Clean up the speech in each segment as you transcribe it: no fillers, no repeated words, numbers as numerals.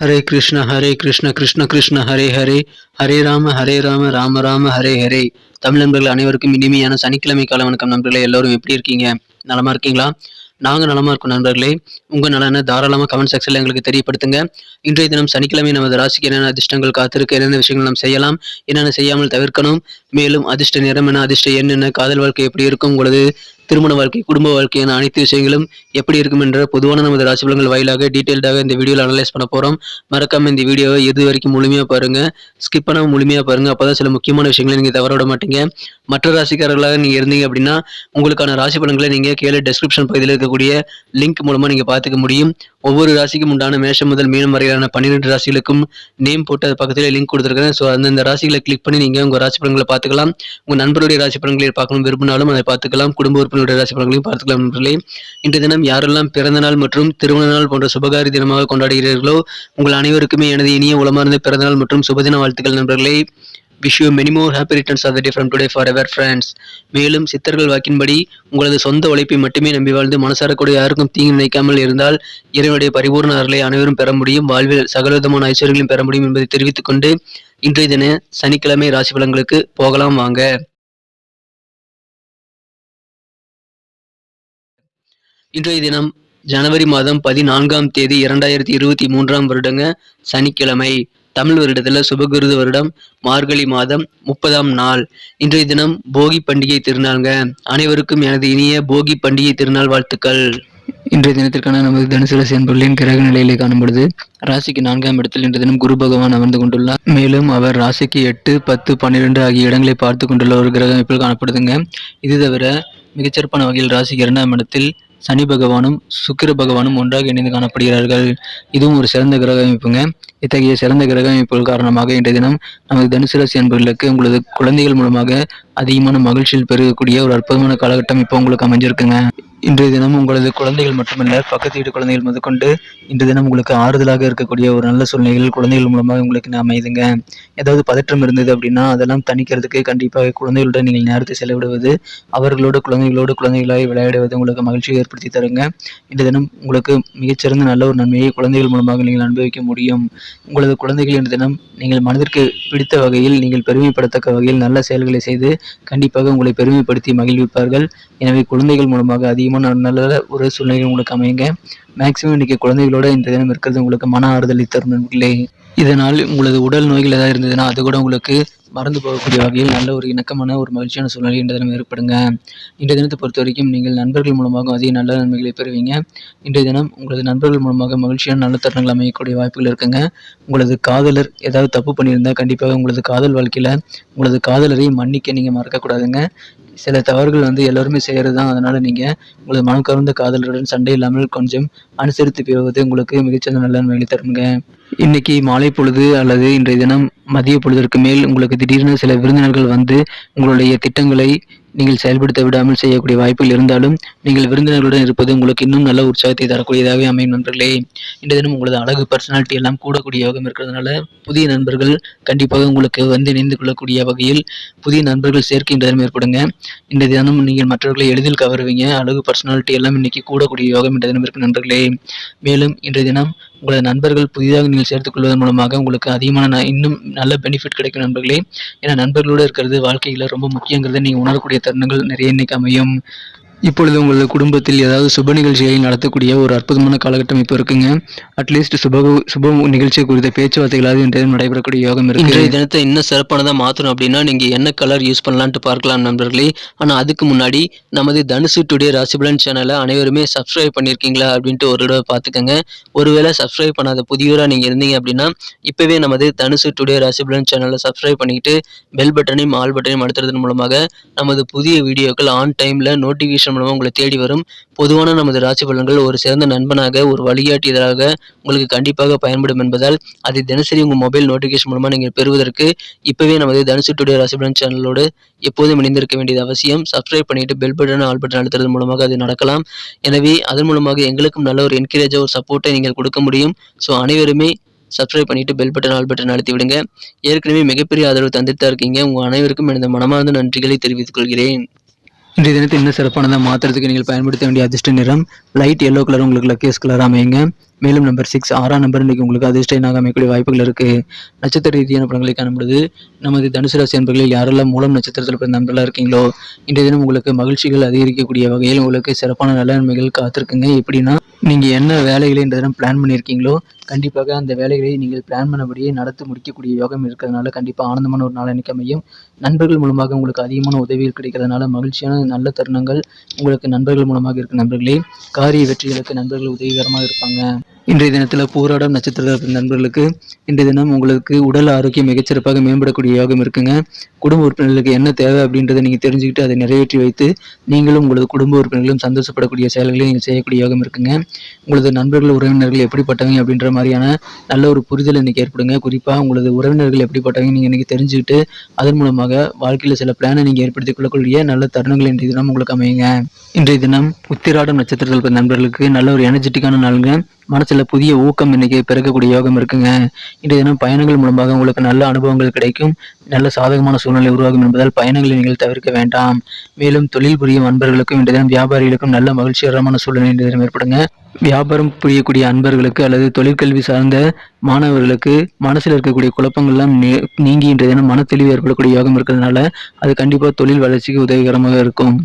ஹரே கிருஷ்ண கிருஷ்ண கிருஷ்ண ஹரே ஹரே, ஹரே ராம ராம ராம ஹரே ஹரே. தமிழ் நண்பர்கள் அனைவருக்கும் இனிமையான சனிக்கிழமை கால வணக்கம் நண்பர்களே. எல்லோரும் எப்படி இருக்கீங்க? நலமா இருக்கீங்களா? நாங்க நலமா இருக்கோம் நண்பர்களே. உங்க நலனை தாராளமா கமெண்ட் செக்ஷன்ல எங்களுக்கு தெரியப்படுத்துங்க. இன்றைய தினம் சனிக்கிழமை நமது ராசிக்கு என்னென்ன அதிர்ஷ்டங்கள் காத்திருக்கு, என்னென்ன விஷயங்கள் நாம் செய்யலாம், என்னென்ன செய்யாமல் தவிர்க்கணும், மேலும் அதிர்ஷ்ட நிறம் என்ன, அதிர்ஷ்ட எண் என்ன, காதல் வாழ்க்கை எப்படி இருக்கும், உங்களது திருமண வாழ்க்கை, குடும்ப வாழ்க்கை என அனைத்து விஷயங்களும் எப்படி இருக்கும் என்ற பொதுவான நமது ராசி பலன்கள் வாயிலாக டீட்டெயில்டாக இந்த வீடியோவில் அனலைஸ் பண்ண போறோம். மறக்காம இந்த வீடியோவை இது வரைக்கும் முழுமையா பாருங்க. ஸ்கிப் பண்ணாம முழுமையா பாருங்க. அப்பதான் சில முக்கியமான விஷயங்களை நீங்க தவற விட மாட்டீங்க. மற்ற ராசிக்காரர்களாக நீங்க இருந்தீங்க அப்படின்னா உங்களுக்கான ராசி பலன்களை நீங்க கீழே டெஸ்கிரிப்ஷன் பகுதியில் இருக்கக்கூடிய லிங்க் மூலமா நீங்க பார்த்துக்க முடியும். ஒவ்வொரு ராசிக்கும் உண்டான மேஷம் முதல் மீனம் வரையிலான 12 ராசிகளுக்கும் நேம் போட்டு அது பக்கத்துல லிங்க் கொடுத்துருக்கேன். ஸோ அந்தந்த ராசிகளை கிளிக் பண்ணி நீங்க உங்க ராசி பலன்களை பார்த்துக்கலாம். உங்க நண்பருடைய ராசி பலன்களை பார்க்கணும் விரும்பினாலும் அதை பார்த்துக்கலாம். குடும்ப உறுப்பினருடைய ராசி பலன்களையும் பார்த்துக்கலாம் நண்பர்களே. இன்றைய தினம் யாரெல்லாம் பிறந்த நாள் மற்றும் திருமண நாள் போன்ற சுபகாரி தினமாக கொண்டாடுகிறீர்களோ உங்கள் அனைவருக்குமே எனது இனிய உளமார்ந்த பிறந்தநாள் மற்றும் சுபதின வாழ்த்துக்கள் நண்பர்களே. Wish you many more happy returns of the day from today forever friends. மேலும் சித்தர்கள் வாக்கின்படி உங்களது சொந்த உழைப்பை மட்டுமே நம்பி வாழ்ந்து மனசாரக்கூடிய யாருக்கும் தீங்கு நினைக்காமல் இருந்தால் இறைவனுடைய பரிபூர்ண அருளை அனைவரும் பெற முடியும், வாழ்வில் சகலவிதமான ஐஸ்வர்யங்களையும் பெற முடியும் என்பதை தெரிவித்துக் கொண்டு இன்றைய தின சனிக்கிழமை ராசி பலன்களுக்கு போகலாம் வாங்க. இன்றைய தினம் ஜனவரி மாதம் 14ஆம் தேதி 2023ஆம் வருடங்க சனிக்கிழமை. தமிழ் வருடத்துல சுபகிருது வருடம் மார்கழி மாதம் 30ஆம் நாள். இன்றைய தினம் போகி பண்டிகை திருநாள்ங்க. அனைவருக்கும் எனது இனிய போகி பண்டிகை திருநாள் வாழ்த்துக்கள். இன்றைய தினத்திற்கான நமது தனுசு ராசி அன்பர்களின் கிரக நிலையிலே காணும்பொழுது ராசிக்கு 4ஆம் இடத்தில் இன்றைய தினம் குரு பகவான் அமர்ந்து கொண்டுள்ளார். மேலும் அவர் ராசிக்கு 8, 10, 12 ஆகிய இடங்களை பார்த்து கொண்டுள்ள ஒரு கிரக அமைப்பில் காணப்படுதுங்க. இது தவிர மிகச்சிறப்பான வகையில் ராசிக்கு 2ஆம் இடத்தில் சனி பகவானும் சுக்கிர பகவானும் ஒன்றாக இணைந்து காணப்படுகிறார்கள். இதுவும் ஒரு சிறந்த கிரக அமைப்புங்க. இத்தகைய சிறந்த கிரக அமைப்புகள் காரணமாக இன்றைய தினம் நமது தனுசு ராசி அன்பர்களுக்கு உங்களது குழந்தைகள் மூலமாக அதிகமான மகிழ்ச்சியில் பெருகக்கூடிய ஒரு அற்புதமான காலகட்டம் இப்போ உங்களுக்கு அமைஞ்சிருக்குங்க. இன்றைய தினம் உங்களது குழந்தைகள் மட்டுமல்ல பக்கத்து வீட்டு குழந்தைகள் முதற்கொண்டு இன்றைய தினம் உங்களுக்கு ஆறுதலாக இருக்கக்கூடிய ஒரு நல்ல சூழ்நிலைகள் குழந்தைகள் மூலமாக உங்களுக்கு அமையுதுங்க. ஏதாவது பதற்றம் இருந்தது அப்படின்னா அதெல்லாம் தணிக்கிறதுக்கு கண்டிப்பாக குழந்தைகளுடன் நீங்கள் நேரத்தை செலவிடுவது, அவர்களோடு குழந்தைகளாக விளையாடுவது உங்களுக்கு மகிழ்ச்சியை ஏற்படுத்தி தருங்க. இன்றைய தினம் உங்களுக்கு மிகச்சிறந்த நல்ல ஒரு நன்மையை குழந்தைகள் மூலமாக நீங்கள் அனுபவிக்க முடியும். உங்களது குழந்தைகள் இன்றைய தினம் நீங்கள் மனதிற்கு பிடித்த வகையில் நீங்கள் பெருமைப்படத்தக்க வகையில் நல்ல செயல்களை செய்து கண்டிப்பாக உங்களை பெருமைப்படுத்தி மகிழ்விப்பார்கள். எனவே குழந்தைகள் மூலமாக அதிகமான நல்ல ஒரு சூழ்நிலை உங்களுக்கு அமையுங்க. மேக்சிமம் இன்னைக்கு குழந்தைகளோட இந்த தினம் இருக்கிறது உங்களுக்கு மன ஆறுதலை தரும் நண்பர்களே. இதனால் உங்களது உடல் நோய்கள் ஏதாவது இருந்ததுன்னா அது கூட உங்களுக்கு மறந்து போகக்கூடிய வகையில் நல்ல ஒரு இணக்கமான ஒரு மகிழ்ச்சியான சூழ்நிலை இன்றைய தினம் ஏற்படுங்க. இன்றைய தினத்தை பொறுத்த வரைக்கும் நீங்கள் நண்பர்கள் மூலமாக அதிக நல்ல நன்மைகளை பெறுவீங்க. இன்றைய தினம் உங்களது நண்பர்கள் மூலமாக மகிழ்ச்சியான நல்ல தருணங்கள் அமையக்கூடிய வாய்ப்புகள் இருக்குங்க. உங்களது காதலர் ஏதாவது தப்பு பண்ணியிருந்தால் கண்டிப்பாக உங்களது காதல் வாழ்க்கையில் உங்களது காதலரை மன்னிக்க நீங்கள் மறக்கக்கூடாதுங்க. சில தவறுகள் எல்லோருமே செய்கிறது தான். அதனால் நீங்கள் உங்களது மனம் கவர்ந்த காதலருடன் சண்டை இல்லாமல் கொஞ்சம் அனுசரித்து போவது உங்களுக்கு மிகச்சிறந்த நல்ல நன்மைகளை தருங்க. இன்னைக்கு மாலை பொழுது அல்லது இன்றைய தினம் மதிய பொழுதற்கு மேல் உங்களுக்கு திடீர்னு சில விருந்தினர்கள் வந்து உங்களுடைய திட்டங்களை நீங்கள் செயல்படுத்த விடாமல் செய்யக்கூடிய வாய்ப்புகள் இருந்தாலும் நீங்கள் விருந்தினர்களுடன் இருப்பது உங்களுக்கு இன்னும் நல்ல உற்சாகத்தை தரக்கூடியதாகவே அமையும் நண்பர்களே. இன்றைய தினம் உங்களது அழகு பர்சனாலிட்டி எல்லாம் கூடக்கூடிய யோகம் இருக்கிறதுனால புதிய நண்பர்கள் கண்டிப்பாக உங்களுக்கு இணைந்து கொள்ளக்கூடிய வகையில் புதிய நண்பர்கள் சேர்க்கை இன்றைய தினம் ஏற்படுங்க. இன்றைய தினம் நீங்கள் மற்றவர்களை எளிதில் கவருவீங்க. அழகு பர்சனாலிட்டி எல்லாம் இன்னைக்கு கூடக்கூடிய யோகம் இன்றைய தினம் இருக்கு நண்பர்களே. மேலும் இன்றைய தினம் உங்களது நண்பர்கள் புதிதாக நீங்கள் சேர்த்துக் கொள்வதன் மூலமாக உங்களுக்கு அதிகமான இன்னும் நல்ல பெனிஃபிட் கிடைக்கும் நண்பர்களே. ஏன்னா நண்பர்களோடு இருக்கிறது வாழ்க்கையில் ரொம்ப முக்கியங்கிறத நீங்கள் உணரக்கூடிய தருணங்கள் நிறைய இன்னைக்கு அமையும். இப்பொழுது உங்களது குடும்பத்தில் ஏதாவது சுப நிகழ்ச்சிகளை நடத்தக்கூடிய ஒரு அற்புதமான காலகட்டம் இப்போ இருக்குங்க. அட்லீஸ்ட் சுப நிகழ்ச்சி குறித்த பேச்சுவார்த்தைகளாவது இன்றைய நடைபெறக்கூடிய யோகம் இருக்கு. இன்றைய தினத்தை இன்னும் சிறப்பானதாக மாற்றணும் அப்படின்னா நீங்கள் என்ன கலர் யூஸ் பண்ணலான்ட்டு பார்க்கலாம் நண்பர்களே. ஆனால் அதுக்கு முன்னாடி நமது தனுசு டுடே ராசிபலன் சேனலை அனைவருமே சப்ஸ்கிரைப் பண்ணியிருக்கீங்களா அப்படின்ட்டு ஒரு தடவை பார்த்துக்கோங்க. ஒருவேளை சப்ஸ்கிரைப் பண்ணாத புதியவராக நீங்கள் இருந்தீங்க அப்படின்னா இப்போவே நமது தனுசு டுடே ராசிபலன் சேனலை சப்ஸ்கிரைப் பண்ணிக்கிட்டு பெல் பட்டனையும் ஆல் பட்டனையும் அழுத்துறதன் மூலமாக நமது புதிய வீடியோக்கள் ஆன் டைமில் நோட்டிஃபிகேஷன் மூலமாக உங்களை தேடி வரும். பொதுவான நமது ராசி பலன்கள் ஒரு சிறந்த நண்பனாக ஒரு வழிகாட்டியதாக உங்களுக்கு கண்டிப்பாக பயன்படும் என்பதால் அதை தினசரி உங்கள் மொபைல் நோட்டிஃபிகேஷன் மூலமாக நீங்கள் பெறுவதற்கு இப்போவே நமது தனுசு டுடே ராசி பலன் சேனலோடு எப்போதும் இணைந்திருக்க வேண்டியது அவசியம். சப்ஸ்கிரைப் பண்ணிட்டு பெல் பட்டன் ஆல் பட்டன் அழுத்துறது மூலமாக அது நடக்கலாம். எனவே அதன் மூலமாக எங்களுக்கும் நல்ல ஒரு என்கரேஜாக ஒரு சப்போர்ட்டை நீங்கள் கொடுக்க முடியும். ஸோ அனைவருமே சப்ஸ்கிரைப் பண்ணிட்டு பெல் பட்டன் ஆல் பட்டன் அழுத்தி விடுங்க. ஏற்கனவே மிகப்பெரிய ஆதரவு தந்துட்டு தான் இருக்கீங்க. உங்கள் அனைவருக்கும் எனது மனமார்ந்த நன்றிகளை தெரிவித்துக் கொள்கிறேன். இன்றைய தினத்தை இன்னும் சிறப்பானதாக மாற்றுறதுக்கு நீங்கள் பயன்படுத்த வேண்டிய அதிர்ஷ்ட நிறம் லைட் எல்லோ கலர் உங்களுக்கு லக்கியஸ் கலர் அமையுங்க. மேலும் நம்பர் 6 6ஆம் நம்பர் இன்னைக்கு உங்களுக்கு அதிர்ஷ்ட எண்ணாக அமையக்கூடிய வாய்ப்புகள் இருக்கு. நட்சத்திர ரீதியான பலன்களை காணும்பொழுது நமது தனுசு ராசி அன்பர்களில் யாரெல்லாம் மூலம் நட்சத்திரத்தில் பிறந்த நண்பர்களாக இருக்கீங்களோ இன்றைய தினம் உங்களுக்கு மகிழ்ச்சிகள் அதிகரிக்கக்கூடிய வகையில் உங்களுக்கு சிறப்பான நன்மைகள் காத்திருக்குங்க. எப்படின்னா நீங்கள் என்ன வேலைகளை இந்த தினம் பிளான் பண்ணியிருக்கீங்களோ கண்டிப்பாக அந்த வேலைகளை நீங்கள் பிளான் பண்ணபடியே நடத்தி முடிக்கக்கூடிய யோகம் இருக்கிறதுனால கண்டிப்பாக ஆனந்தமான ஒரு நாள் அன்னைக்கு அமையும். நண்பர்கள் மூலமாக உங்களுக்கு அதிகமான உதவிகள் கிடைக்கிறதுனால மகிழ்ச்சியான நல்ல தருணங்கள் உங்களுக்கு நண்பர்கள் மூலமாக இருக்க நண்பர்களே. காரிய வெற்றிகளுக்கு நண்பர்கள் உதவிகரமாக இருப்பாங்க. இன்றைய தினத்தில் பூராடம் நட்சத்திர நண்பர்களுக்கு இன்றைய தினம் உங்களுக்கு உடல் ஆரோக்கியம் மிகச்சிறப்பாக மேம்படக்கூடிய யோகம் இருக்குங்க. குடும்ப உறுப்பினர்களுக்கு என்ன தேவை அப்படின்றத நீங்கள் தெரிஞ்சுக்கிட்டு அதை நிறைவேற்றி வைத்து நீங்களும் உங்களது குடும்ப உறுப்பினர்களும் சந்தோஷப்படக்கூடிய செயல்களை நீங்கள் செய்யக்கூடிய யோகம் இருக்குங்க. உங்களது நண்பர்கள் உறவினர்கள் எப்படிப்பட்டவங்க அப்படின்ற மாதிரியான நல்ல ஒரு புரிதல் இன்னைக்கு ஏற்படுங்க. குறிப்பாக உங்களது உறவினர்கள் எப்படிப்பட்டவங்க நீங்கள் இன்னைக்கு தெரிஞ்சுக்கிட்டு அதன் மூலமாக வாழ்க்கையில் சில பிளானை நீங்கள் ஏற்படுத்திக் கொள்ளக்கூடிய நல்ல தருணங்கள் இன்றைய தினம் உங்களுக்கு அமையுங்க. இன்றைய தினம் உத்திராடம் நட்சத்திரத்தில் பிறந்த நண்பர்களுக்கு நல்ல ஒரு எனர்ஜெட்டிக்கான நாளுங்க. மனசுல புதிய ஊக்கம் இன்னைக்கு பிறக்கக்கூடிய யோகம் இருக்குங்க. இன்றைய தினம் பயணங்கள் மூலமாக உங்களுக்கு நல்ல அனுபவங்கள் கிடைக்கும். நல்ல சாதகமான சூழ்நிலை உருவாகும் என்பதால் பயணங்களை நீங்கள் தவிர்க்க வேண்டாம். மேலும் தொழில் புரியும் அன்பர்களுக்கும் இன்றைய தினம் வியாபாரிகளுக்கும் நல்ல மகிழ்ச்சிகரமான சூழ்நிலை இன்றைய தினம் ஏற்படுங்க. வியாபாரம் புரியக்கூடிய அன்பர்களுக்கு அல்லது தொழிற்கல்வி சார்ந்த மாணவர்களுக்கு மனசில் இருக்கக்கூடிய குழப்பங்கள்லாம் நீங்கி இன்றைய தினம் மன தெளிவு ஏற்படக்கூடிய யோகம் இருக்கிறதுனால அது கண்டிப்பாக தொழில் வளர்ச்சிக்கு உதவிகரமாக இருக்கும்.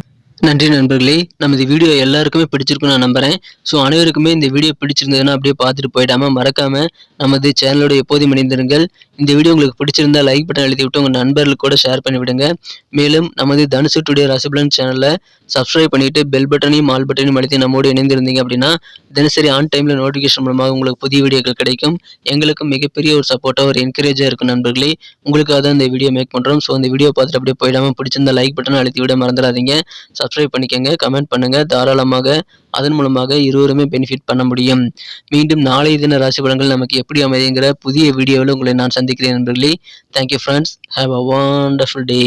நன்றி நண்பர்களே. நமது வீடியோ எல்லாருக்குமே பிடிச்சிருக்கும் நான் நம்புறேன். ஸோ அனைவருக்குமே இந்த வீடியோ பிடிச்சிருந்ததுன்னா அப்படியே பார்த்துட்டு போயிடாம மறக்காம நமது சேனலோட எப்போதும் இணைந்திருங்கள். இந்த வீடியோ உங்களுக்கு பிடிச்சிருந்தா லைக் பட்டன் அழுத்தி விட்டு உங்கள் நண்பர்களுக்கு கூட ஷேர் பண்ணி விடுங்க. மேலும் நமது தனுசு டுடே ராசிபலன் சேனலை சப்ஸ்கிரைப் பண்ணிட்டு பெல் பட்டனையும் ஆல் பட்டனையும் அழுத்தி நம்மோடு இணைந்திருந்தீங்க அப்படின்னா தினசரி ஆன் டைமில் நோட்டிஃபிகேஷன் மூலமாக உங்களுக்கு புதிய வீடியோக்கள் கிடைக்கும். எங்களுக்கு மிகப்பெரிய ஒரு சப்போர்ட்டாக ஒரு என்கரேஜாக இருக்கும் நண்பர்களே. உங்களுக்காக தான் இந்த வீடியோ மேக் பண்ணுறோம். ஸோ இந்த வீடியோ பார்த்துட்டு அப்படியே போயிடாமல் பிடிச்சிருந்தா லைக் பட்டனை அழுத்தி விட மறந்துடாதீங்க. சப்ஸ்கிரைப் பண்ணிக்கங்க, கமெண்ட் பண்ணுங்க. தாராளமாக அதன் மூலமாக இருவருமே பெனிஃபிட் பண்ண முடியும். மீண்டும் நாளைய தின ராசி பலன்கள் நமக்கு எப்படி அமையுங்கிற புதிய வீடியோவில் உங்களை நான் சந்திக்கிறேன் நண்பர்களே. Thank you friends. Have a wonderful day.